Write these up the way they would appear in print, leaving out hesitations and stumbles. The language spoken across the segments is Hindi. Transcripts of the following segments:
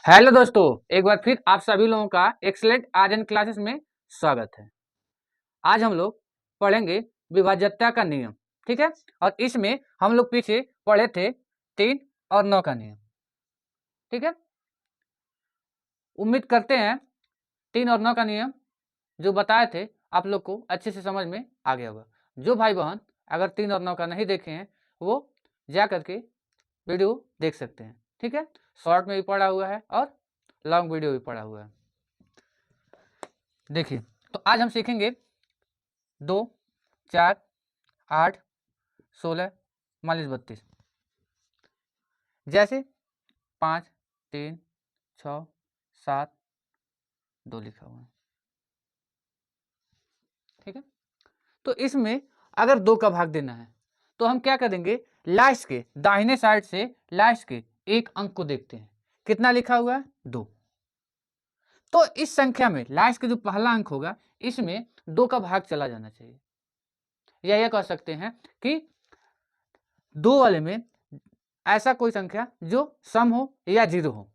हेलो दोस्तों, एक बार फिर आप सभी लोगों का एक्सलेंट आर्यन क्लासेस में स्वागत है। आज हम लोग पढ़ेंगे विभाज्यता का नियम। ठीक है, और इसमें हम लोग पीछे पढ़े थे 3 और 9 का नियम। ठीक है, उम्मीद करते हैं 3 और 9 का नियम जो बताए थे आप लोग को अच्छे से समझ में आ गया होगा। जो भाई बहन अगर 3 और 9 का नहीं देखे हैं वो जा करके वीडियो देख सकते हैं। ठीक है, शॉर्ट में भी पढ़ा हुआ है और लॉन्ग वीडियो भी पढ़ा हुआ है। देखिए, तो आज हम सीखेंगे 2, 4, 8, 16, 42, 32। जैसे 5, 3, 6, 7, 2 लिखा हुआ है। ठीक है, तो इसमें अगर 2 का भाग देना है तो हम क्या करेंगे, लास्ट के दाहिने साइड से लास्ट के एक अंक को देखते हैं। कितना लिखा हुआ है? 2। तो इस संख्या में लास्ट के जो पहला अंक होगा इसमें 2 का भाग चला जाना चाहिए, या यह कह सकते हैं कि 2 वाले में ऐसा कोई संख्या जो सम हो या जीरो हो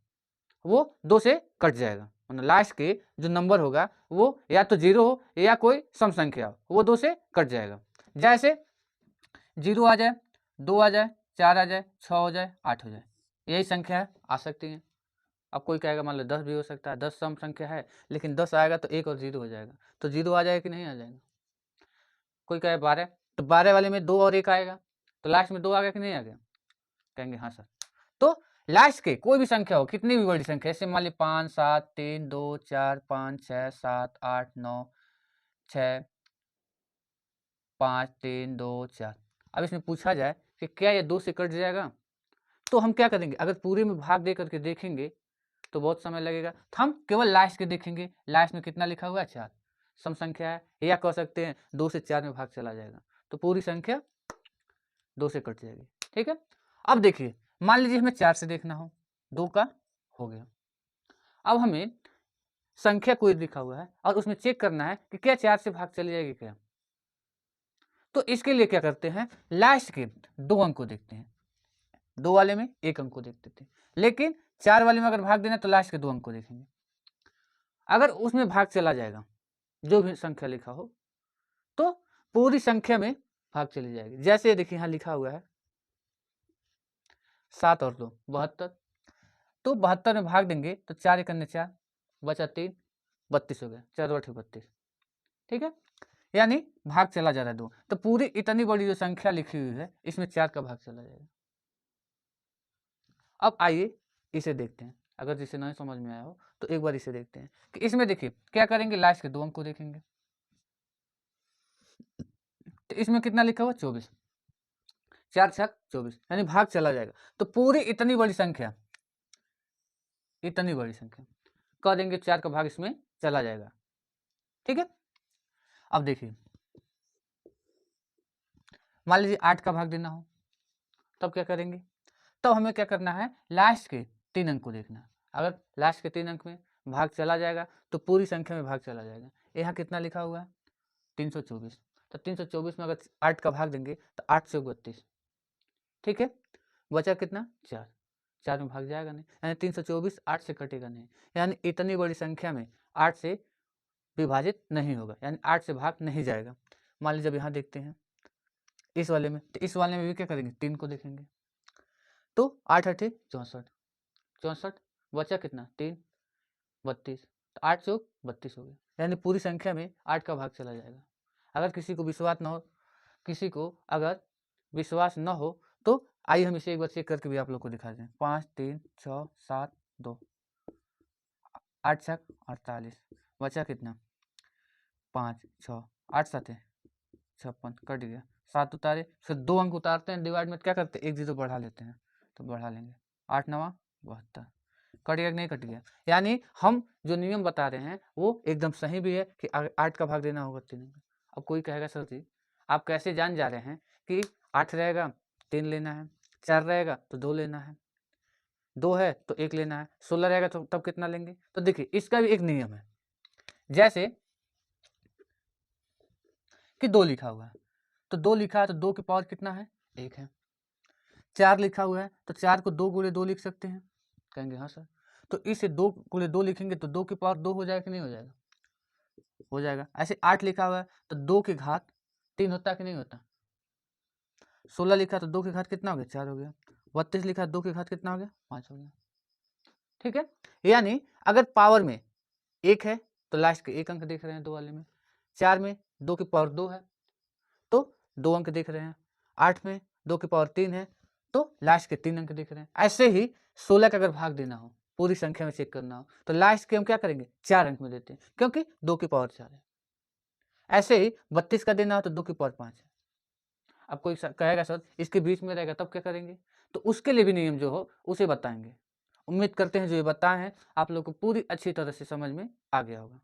वो 2 से कट जाएगा। मतलब लास्ट के जो नंबर होगा वो या तो जीरो हो या कोई सम संख्या हो, वो 2 से कट जाएगा। जैसे 0 आ जाए, 2 आ जाए, 4 आ जाए, 6 हो जाए, 8 हो जाए, यही संख्या आ सकती है। अब कोई कहेगा मान लो 10 भी हो सकता है, 10 सम संख्या है, लेकिन 10 आएगा तो 1 और 0 हो जाएगा, तो 0 आ जाएगा कि नहीं आ जाएगा। कोई कहे 12, तो 12 वाले में 2 और 1 आएगा, तो लास्ट में 2 आ गया कि नहीं आ गया, कहेंगे हाँ सर। तो लास्ट के कोई भी संख्या हो, कितनी भी बड़ी संख्या, जैसे मान ली 5, 7, 3, 2, 4, 5, 6, 7, 8, 9, 6, 5, 3, 2, 4। अब इसमें पूछा जाए कि क्या ये 2 से कट जाएगा, तो हम क्या करेंगे, अगर पूरे में भाग दे करके देखेंगे तो बहुत समय लगेगा, तो हम केवल लास्ट के देखेंगे। लास्ट में कितना लिखा हुआ है? 4, सम संख्या है, या कह सकते हैं 2 से 4 में भाग चला जाएगा, तो पूरी संख्या 2 से कट जाएगी। ठीक है, अब देखिए मान लीजिए हमें 4 से देखना हो, 2 का हो गया। अब हमें संख्या कोई लिखा हुआ है और उसमें चेक करना है कि क्या 4 से भाग चली जाएगी क्या। तो इसके लिए क्या करते हैं, लास्ट के 2 अंक को देखते हैं। 2 वाले में 1 अंक को देखते थे, लेकिन 4 वाले में अगर भाग देना तो लास्ट के 2 अंक को देखेंगे। अगर उसमें भाग चला जाएगा, जो भी संख्या लिखा हो, तो पूरी संख्या में भाग चली जाएगी। जैसे देखिए यहाँ लिखा हुआ है 7 और 2 72, तो 72 में भाग देंगे तो 4 1 4 बचा 3, 32 हो गया, 4 8 32। ठीक है, यानी भाग चला जा रहा है 2, तो पूरी इतनी बड़ी जो संख्या लिखी हुई है इसमें 4 का भाग चला जाएगा। अब आइए इसे देखते हैं, अगर जिसे नहीं समझ में आया हो तो एक बार इसे देखते हैं कि इसमें देखिए क्या करेंगे, लास्ट के 2 अंक को देखेंगे। तो इसमें कितना लिखा हुआ? 24, 4 6 24, यानी भाग चला जाएगा। तो पूरी इतनी बड़ी संख्या कह देंगे 4 का भाग इसमें चला जाएगा। ठीक है, अब देखिए मान लीजिए 8 का भाग देना हो, तब क्या करेंगे, तब हमें क्या करना है, लास्ट के 3 अंक को देखना है। अगर लास्ट के 3 अंक में भाग चला जाएगा तो पूरी संख्या में भाग चला जाएगा। यहाँ कितना लिखा हुआ है? 324, तो 324 में अगर 8 का भाग देंगे तो 8 से 32। ठीक है, बचा कितना? 4, 4 में भाग जाएगा नहीं, यानी 324 8 से कटेगा नहीं, यानी इतनी बड़ी संख्या में 8 से विभाजित नहीं होगा, यानी 8 से भाग नहीं जाएगा। मान लीजिए जब यहाँ देखते हैं इस वाले में, तो इस वाले में भी क्या करेंगे, 3 को देखेंगे, तो 8 8 64, 64 बचा कितना? 3 32, तो 8 चौक 32 हो गया, यानी पूरी संख्या में 8 का भाग चला जाएगा। अगर किसी को विश्वास न हो, किसी को अगर विश्वास न हो तो आइए हम इसे एक बार चेक करके भी आप लोग को दिखा दें। 5 3 6 7 2, 8 छक 48, बचा कितना? 5 6 8 7 56, कट गया। 7 उतारे, फिर 2 अंक उतारते हैं, डिवाइड में क्या करते हैं, 1 0 बढ़ा लेते हैं, तो बढ़ा लेंगे। 8 9 72, कट गया कि नहीं कट गया। यानी हम जो नियम बता रहे हैं वो एकदम सही भी है कि 8 का भाग देना होगा 3 अंक। अब कोई कहेगा सर जी आप कैसे जान जा रहे हैं कि 8 रहेगा 3 लेना है, 4 रहेगा तो 2 लेना है, 2 है तो 1 लेना है, 16 रहेगा तो तब कितना लेंगे। तो देखिए इसका भी एक नियम है, जैसे कि 2 लिखा हुआ है, तो 2 लिखा है तो 2 की पावर कितना है? 1 है। 4 लिखा हुआ है तो 4 को 2 गुणे 2 लिख सकते हैं, कहेंगे हाँ सर। तो इसे 2 गुणे 2 लिखेंगे तो 2 की पावर 2 हो जाएगा कि नहीं हो जाएगा? हो जाएगा। ऐसे 8 लिखा हुआ है तो 2 की घात 3 होता है कि नहीं होता? 16 लिखा तो 2 की घात कितना हो गया? 4 हो गया। 32 लिखा 2 की घात कितना हो गया? 5 हो गया। ठीक है, यानी अगर पावर में 1 है तो लास्ट के 1 अंक देख रहे हैं 2 वाले में, 4 में 2 की पावर 2 है तो 2 अंक देख रहे हैं, 8 में 2 की पावर 3 है तो लास्ट के 3 अंक देख रहे हैं। ऐसे ही 16 का अगर भाग देना हो, पूरी संख्या में चेक करना हो तो लास्ट के हम क्या करेंगे? 4 अंक में देते हैं क्योंकि 2 की पावर 4 है। ऐसे ही 32 का देना हो तो 2 की पावर 5 है। अब कोई कहेगा सर इसके बीच में रहेगा तब क्या करेंगे? तो उसके लिए भी नियम जो हो उसे बताएंगे। उम्मीद करते हैं जो ये बताए हैं आप लोग को पूरी अच्छी तरह से समझ में आ गया होगा।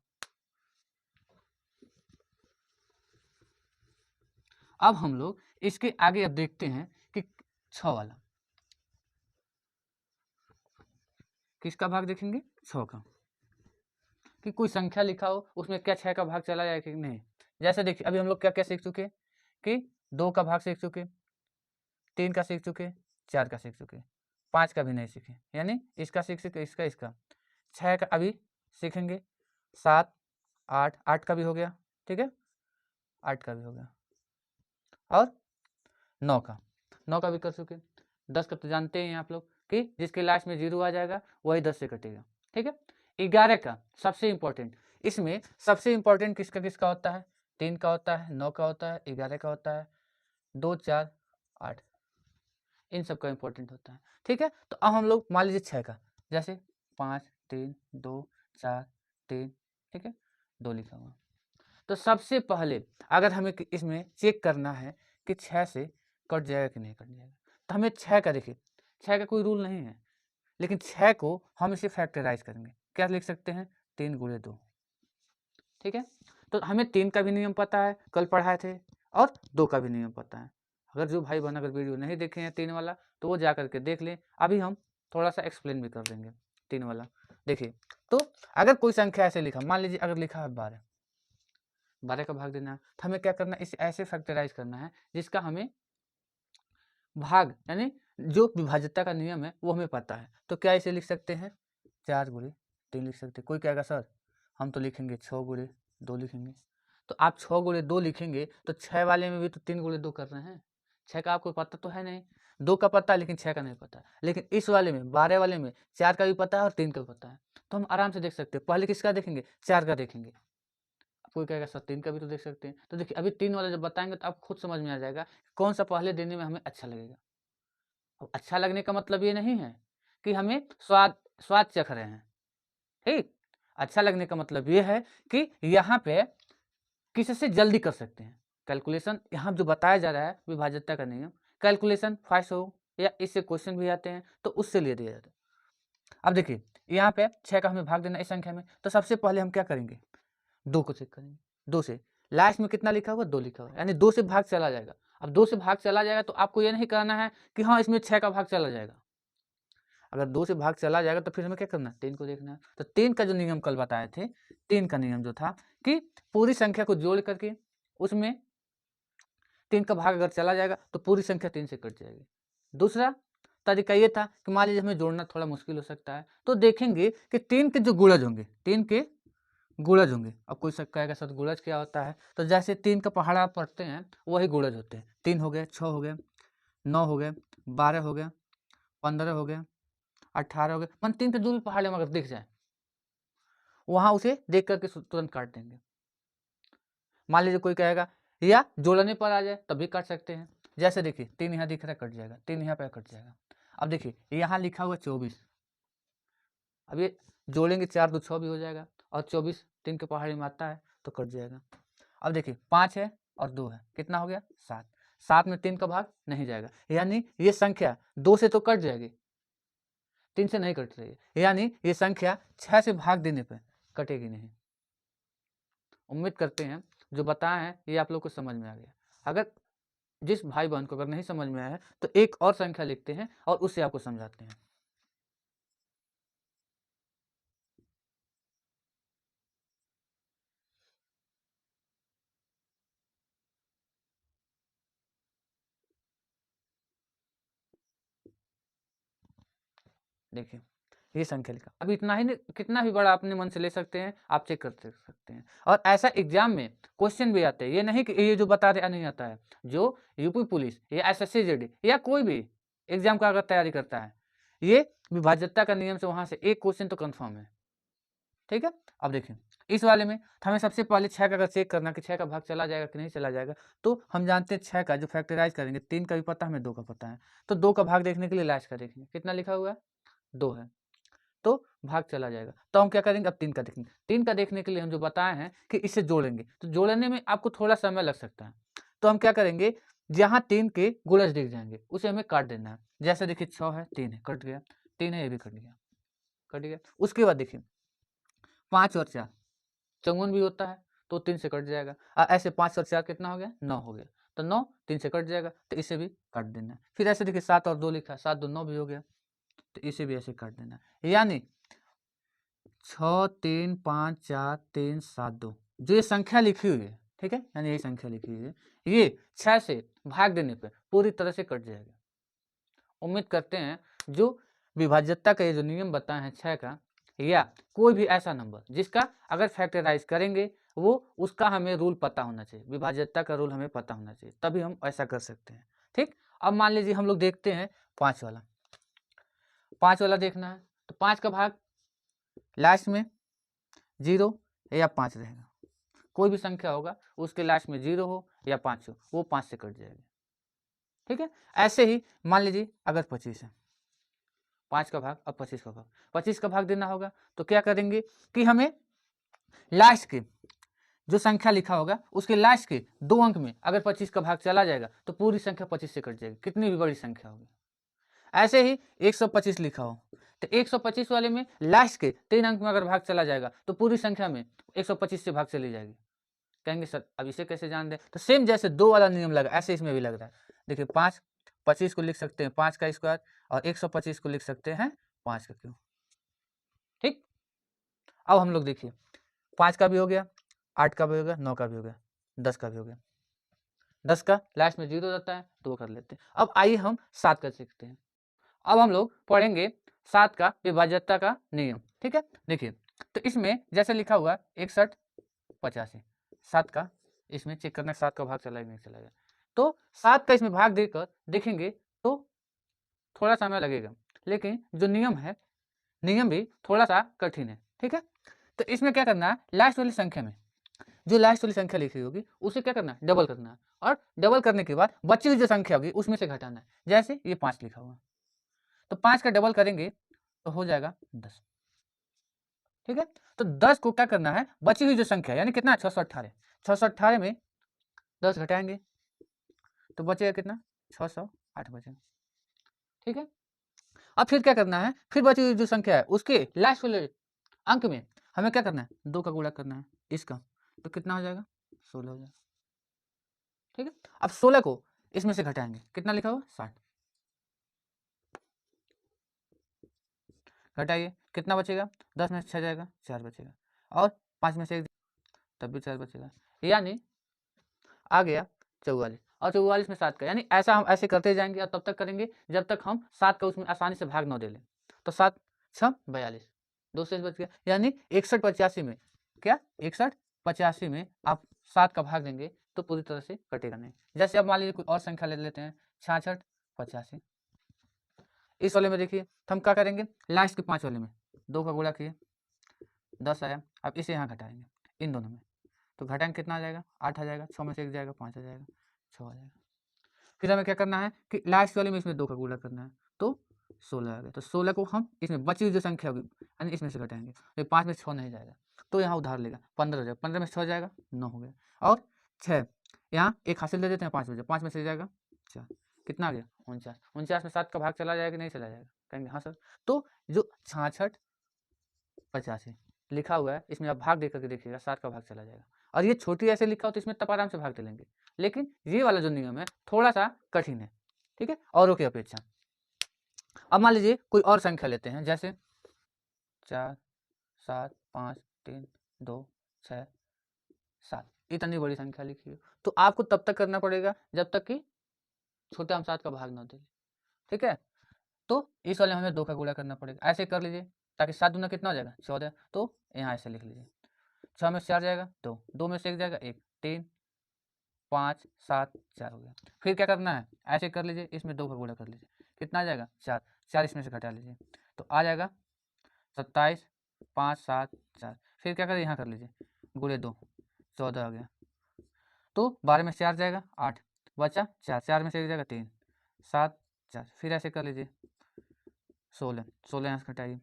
अब हम लोग इसके आगे अब देखते हैं कि 6 वाला, किसका भाग देखेंगे? 6 का, कि कोई संख्या लिखा हो उसमें क्या 6 का भाग चला जाए कि नहीं। जैसे देखिए अभी हम लोग क्या क्या सीख चुके कि 2 का भाग सीख चुके, 3 का सीख चुके, 4 का सीख चुके, 5 का भी नहीं सीखे, यानी इसका सीख चुके, इसका 6 का अभी सीखेंगे, 7 8 8 का भी हो गया, ठीक है, 8 का भी हो गया और 9 का, 9 का भी कर चुके। 10 का तो जानते हैं आप लोग कि जिसके लास्ट में 0 आ जाएगा वही 10 से कटेगा, ठीक है। 11 का सबसे इंपॉर्टेंट, इसमें सबसे इंपॉर्टेंट किसका किसका होता है? 3 का होता है, 9 का होता है, 11 का होता है, 2 4 8, इन सब का इंपॉर्टेंट होता है, ठीक है। तो अब हम लोग मान लीजिए 6 का, जैसे 5 3 2 4 3, ठीक है, 2 लिखा हुआ। तो सबसे पहले अगर हमें इसमें चेक करना है कि 6 से कट जाएगा कि नहीं कट जाएगा, तो हमें 6 का देखिए, 6 का कोई रूल नहीं है, लेकिन 6 को हम इसे फैक्टराइज करेंगे। क्या लिख सकते हैं? 3 गुणे 2, ठीक है। तो हमें 3 का भी नियम पता है, कल पढ़ाए थे, और 2 का भी नियम पता है। अगर जो भाई बहन अगर वीडियो नहीं देखे हैं 3 वाला तो वो जा करके देख लें। अभी हम थोड़ा सा एक्सप्लेन भी कर देंगे 3 वाला। देखिए, तो अगर कोई संख्या ऐसे लिखा, मान लीजिए अगर लिखा है 12, 12 का भाग देना है तो हमें क्या करना है? इसे ऐसे फैक्टराइज करना है जिसका हमें भाग, यानी जो विभाज्यता का नियम है वो हमें पता है। तो क्या इसे लिख सकते हैं? 4 गुणे 3 लिख सकते हैं। कोई कहेगा सर हम तो लिखेंगे 6 गुणे 2 लिखेंगे। तो आप 6 गुणे 2 लिखेंगे तो 6 वाले में भी तो 3 गुणे 2 कर रहे हैं। 6 का आपको पता तो है नहीं, 2 का पता है लेकिन 6 का नहीं पता है। लेकिन इस वाले में 12 वाले में 4 का भी पता है और 3 का भी पता है, तो हम आराम से देख सकते हैं। पहले किसका देखेंगे? 4 का देखेंगे। कोई कहेगा सर 3 का भी तो देख सकते हैं। तो देखिए अभी 3 वाला जब बताएंगे तो आप खुद समझ में आ जाएगा कौन सा पहले देने में हमें अच्छा लगेगा। अब अच्छा लगने का मतलब ये नहीं है कि हमें स्वाद स्वाद चख रहे हैं, ठीक। अच्छा लगने का मतलब ये है कि यहाँ पे किससे जल्दी कर सकते हैं कैलकुलेशन। यहाँ जो बताया जा रहा है विभाज्यता का नियम, कैलकुलेशन फास्ट हो या इससे क्वेश्चन भी आते हैं तो उससे लिए दिया जाता है। अब देखिए यहाँ पे 6 का हमें भाग देना इस संख्या में, तो सबसे पहले हम क्या करेंगे? 2 को चेक करेंगे। 2 से लास्ट में कितना लिखा हुआ? 2 लिखा हुआ, यानी 2 से भाग चला जाएगा। अब 2 से भाग चला जाएगा तो आपको ये नहीं कहना है कि हाँ इसमें 6 का भाग चला जाएगा। अगर 2 से भाग चला जाएगा तो फिर हमें क्या करना है? 3 को देखना है। तो 3 का जो नियम कल बताए थे, 3 का नियम जो था कि पूरी संख्या को जोड़ करके उसमें 3 का भाग अगर चला जाएगा तो पूरी संख्या 3 से कट जाएगी। दूसरा तरीका ये था कि मान लीजिए हमें जोड़ना थोड़ा मुश्किल हो सकता है तो देखेंगे कि 3 के जो गुणज होंगे, 3 के गुणज होंगे। अब कोई कहेगा सर गुणज क्या होता है? तो जैसे 3 का पहाड़ा आप पढ़ते हैं वही गुणज होते हैं। 3 हो गए, 6 हो गए, 9 हो गए, 12 हो गए, 15 हो गए, 18 हो गए। मन 3 के जो भी पहाड़े में अगर दिख जाए वहां उसे देख करके तुरंत काट देंगे। मान लीजिए कोई कहेगा या जोड़ने पर आ जाए तब भी काट सकते हैं। जैसे देखिए 3 यहाँ दिख रहा है कट जाएगा, 3 यहाँ पे कट जाएगा। अब देखिए यहाँ लिखा हुआ 24, अब ये जोड़ेंगे 4 2 6 भी हो जाएगा और 24 3 के पहाड़ी में आता है तो कट जाएगा। अब देखिए 5 है और 2 है, कितना हो गया? 7। 7 में 3 का भाग नहीं जाएगा, यानी ये संख्या 2 से तो कट जाएगी, 3 से नहीं कट रही है, यानी ये संख्या 6 से भाग देने पर कटेगी नहीं। उम्मीद करते हैं जो बताए हैं ये आप लोग को समझ में आ गया। अगर जिस भाई बहन को अगर नहीं समझ में आया है तो एक और संख्या लिखते हैं और उससे आपको समझाते हैं। देखिए ये संख्या लिखा। अब इतना ही नहीं, कितना भी बड़ा अपने मन से ले सकते हैं, आप चेक कर सकते हैं। और ऐसा एग्जाम में क्वेश्चन भी आते हैं, ये नहीं कि ये जो बता रहे नहीं आता है। जो यूपी पुलिस या SSC GD या कोई भी एग्जाम का अगर तैयारी करता है, ये विभाज्यता का नियम से वहां से एक क्वेश्चन तो कंफर्म है। ठीक है, अब देखिए इस वाले में हमें सबसे पहले 6 का अगर चेक करना कि 6 का भाग चला जाएगा कि नहीं चला जाएगा, तो हम जानते हैं 6 का जो फैक्टराइज करेंगे, 3 का भी पता हमें, 2 का पता है, तो 2 का भाग देखने के लिए लास्ट का देखेंगे, कितना लिखा हुआ है 2 है, तो भाग चला जाएगा। तो हम क्या करेंगे, अब 3 का देखेंगे। 3 का देखने के लिए हम जो बताए हैं कि इसे जोड़ेंगे, तो जोड़ने में आपको थोड़ा समय लग सकता है। तो हम क्या करेंगे, जहाँ 3 के गुणज दिख जाएंगे उसे हमें काट देना है। जैसे देखिए 6 है, 3 है, कट गया, 3 है, ये भी कट गया, कट गया। उसके बाद देखिए 5 और 4 54 भी होता है, तो 3 से कट जाएगा। ऐसे 5 और 4 कितना हो गया, 9 हो गया, तो 9 3 से कट जाएगा, तो इसे भी काट देना है। फिर ऐसे देखिए 7 और 2 लिखा है, 7 2 9 भी हो गया, तो इसे भी ऐसे काट देना है। यानी 6 3 5 4 3 7 2 जो ये संख्या लिखी हुई है, ठीक है, यानी यही संख्या लिखी हुई है, ये 6 से भाग देने पे पूरी तरह से कट जाएगा। उम्मीद करते हैं जो विभाज्यता का ये जो नियम बताए हैं 6 का, या कोई भी ऐसा नंबर जिसका अगर फैक्टराइज करेंगे, वो उसका हमें रूल पता होना चाहिए, विभाज्यता का रूल हमें पता होना चाहिए, तभी हम ऐसा कर सकते हैं। ठीक, अब मान लीजिए हम लोग देखते हैं 5 वाला, 5 वाला देखना है, तो 5 का भाग लास्ट में 0 या 5 रहेगा, कोई भी संख्या होगा उसके लास्ट में 0 हो या 5 हो, वो 5 से कट जाएगी। ठीक है, ऐसे ही मान लीजिए अगर 25 है, 5 का भाग, अब 25 का भाग, 25 का भाग देना होगा, तो क्या करेंगे कि हमें लास्ट के जो संख्या लिखा होगा उसके लास्ट के 2 अंक में अगर 25 का भाग चला जाएगा, तो पूरी संख्या 25 से कट जाएगी, कितनी भी बड़ी संख्या होगी। ऐसे ही 125 लिखा हो, तो 125 वाले में लास्ट के 3 अंक में अगर भाग चला जाएगा, तो पूरी संख्या में 125 से भाग चली जाएगी। कहेंगे सर अब इसे कैसे जान दें, तो सेम जैसे 2 वाला नियम लगा, ऐसे इसमें भी लग रहा है। देखिए 5 25 को लिख सकते हैं 5 का स्क्वायर, और 125 को लिख सकते हैं 5 का क्यूब। ठीक, अब हम लोग देखिए 5 का भी हो गया, 8 का भी हो गया, 9 का भी हो गया, 10 का भी हो गया। 10 का लास्ट में 0 रहता है, तो वो कर लेते हैं। अब आइए हम 7 का सीखते हैं। अब हम लोग पढ़ेंगे 7 का विभाज्यता का नियम। ठीक है, देखिए तो इसमें जैसे लिखा हुआ 61 85, 7 का इसमें चेक करना 7 का भाग चला नहीं चलाएगा, तो 7 का इसमें भाग देकर देखेंगे तो थोड़ा समय लगेगा, लेकिन जो नियम है, नियम भी थोड़ा सा कठिन है। ठीक है, तो इसमें क्या करना है, लास्ट वाली संख्या में जो लास्ट वाली संख्या लिखी होगी उसे क्या करना है, डबल करना है, और डबल करने के बाद बची हुई जो संख्या होगी उसमें से घटाना है। जैसे ये 5 लिखा हुआ, तो 5 का डबल करेंगे तो हो जाएगा 10। ठीक है, तो 10 को क्या करना है, बची हुई जो संख्या यानी कितना 618, 618 में 10 घटाएंगे तो बचेगा कितना 608 बचेगा। ठीक है, अब फिर क्या करना है, फिर बची हुई जो संख्या है उसके लास्ट वाले अंक में हमें क्या करना है, 2 का गुणा करना है इसका, तो कितना हो जाएगा 16 हो जाएगा। ठीक है, अब 16 को इसमें से घटाएंगे, कितना लिखा हुआ 60, घटाइए कितना बचेगा, 10 में से 6 जाएगा 4 बचेगा, और 5 में से 1 तब भी 4 बचेगा, यानी आ गया 44, और 44 में 7 का, यानी ऐसा हम ऐसे करते जाएंगे और तब तक करेंगे जब तक हम 7 का उसमें आसानी से भाग न दे लें। तो 7 6 42, 2 से बच गया, यानी 61 85 में क्या 61 85 में आप 7 का भाग देंगे तो पूरी तरह से कटेगा नहीं। जैसे अब मान लीजिए कोई और संख्या ले लेते हैं 66 85, इस वाले में देखिए तो हम क्या करेंगे, लास्ट के 5 वाले में 2 का गुणा किए 10 आया, अब इसे यहाँ घटाएंगे इन दोनों में, तो घटाएंगे कितना आ जाएगा 8 आ जाएगा, 6 में से 1 जाएगा 5 आ जाएगा, 6 आ जाएगा। फिर हमें क्या करना है कि लास्ट वाले में इसमें 2 का गुणा करना है, तो 16 आ गया, तो 16 को हम इसमें बची हुई जो संख्या होगी यानी इसमें से घटाएंगे, तो 5 में 6 नहीं जाएगा, तो यहाँ उधार लेगा 15 हो जाएगा, 15 में 6 जाएगा 9 हो गया, और 6 यहाँ एक हासिल दे देते हैं 5 बजे, 5 में से जाएगा 4, कितना आ गया 49, 49 में 7 का भाग चला जाएगा कि नहीं चला जाएगा, कहेंगे हाँ सर। तो जो 66 85 लिखा हुआ है इसमें आप भाग दे करके देखिएगा 7 का भाग चला जाएगा, और ये छोटी ऐसे लिखा हो तो इसमें तब आराम से भाग चलेंगे, लेकिन ये वाला जो नियम है थोड़ा सा कठिन है। ठीक है, औरों की अपेक्षा। अब मान लीजिए कोई और संख्या लेते हैं, जैसे 4 7 5 3 2 6 7, इतनी बड़ी संख्या लिखी हो तो आपको तब तक करना पड़ेगा जब तक कि छोटा हम 7 का भाग ना दे। ठीक है, तो इस वाले में हमें 2 का गुणा करना पड़ेगा, ऐसे कर लीजिए ताकि 7 दूना कितना हो जाएगा 14। तो यहाँ ऐसे लिख लीजिए, 6 में से 4 जाएगा 2, 2 में से 1 जाएगा 1, 3 5 7 4 हो गया। फिर क्या करना है, ऐसे कर लीजिए, इसमें 2 का गुणा कर लीजिए, कितना आ जाएगा 4, 4 इसमें से घटा लीजिए तो आ जाएगा 27 5 7 4। फिर क्या करें, यहाँ कर लीजिए गुणे 2, 14 आ गया। तो 12 में से 4 जाएगा 8, बचा 4, 4 में से 1 जाएगा 3 7 4। फिर ऐसे कर लीजिए 16, 16 यहाँ से घटाइए,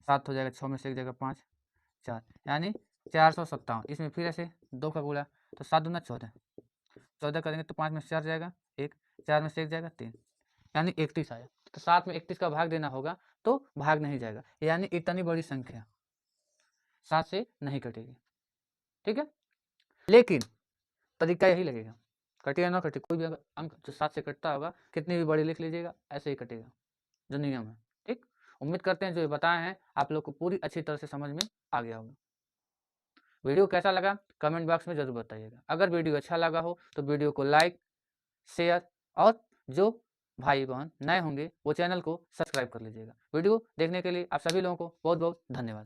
7 हो जाएगा, 6 में से 1 जाएगा 5 4, यानी 457। इसमें फिर ऐसे 2 का गुणा, तो 7 दूना 14, 14 करेंगे तो 5 में से 4 जाएगा 1, 4 में से 1 जाएगा 3, यानी 31 आया। तो 7 में 31 का भाग देना होगा तो भाग नहीं जाएगा, यानी इतनी बड़ी संख्या 7 से नहीं कटेगी। ठीक है, लेकिन तरीका यही लगेगा, कटे या ना कटे, कोई भी अगर अंक जो 7 से कटता होगा कितनी भी बड़ी लिख लीजिएगा, ऐसे ही कटेगा, जो नियम है। ठीक, उम्मीद करते हैं जो ये बताए हैं आप लोग को पूरी अच्छी तरह से समझ में आ गया होगा। वीडियो कैसा लगा कमेंट बॉक्स में जरूर बताइएगा। अगर वीडियो अच्छा लगा हो तो वीडियो को लाइक शेयर, और जो भाई बहन नए होंगे वो चैनल को सब्सक्राइब कर लीजिएगा। वीडियो देखने के लिए आप सभी लोगों को बहुत बहुत धन्यवाद।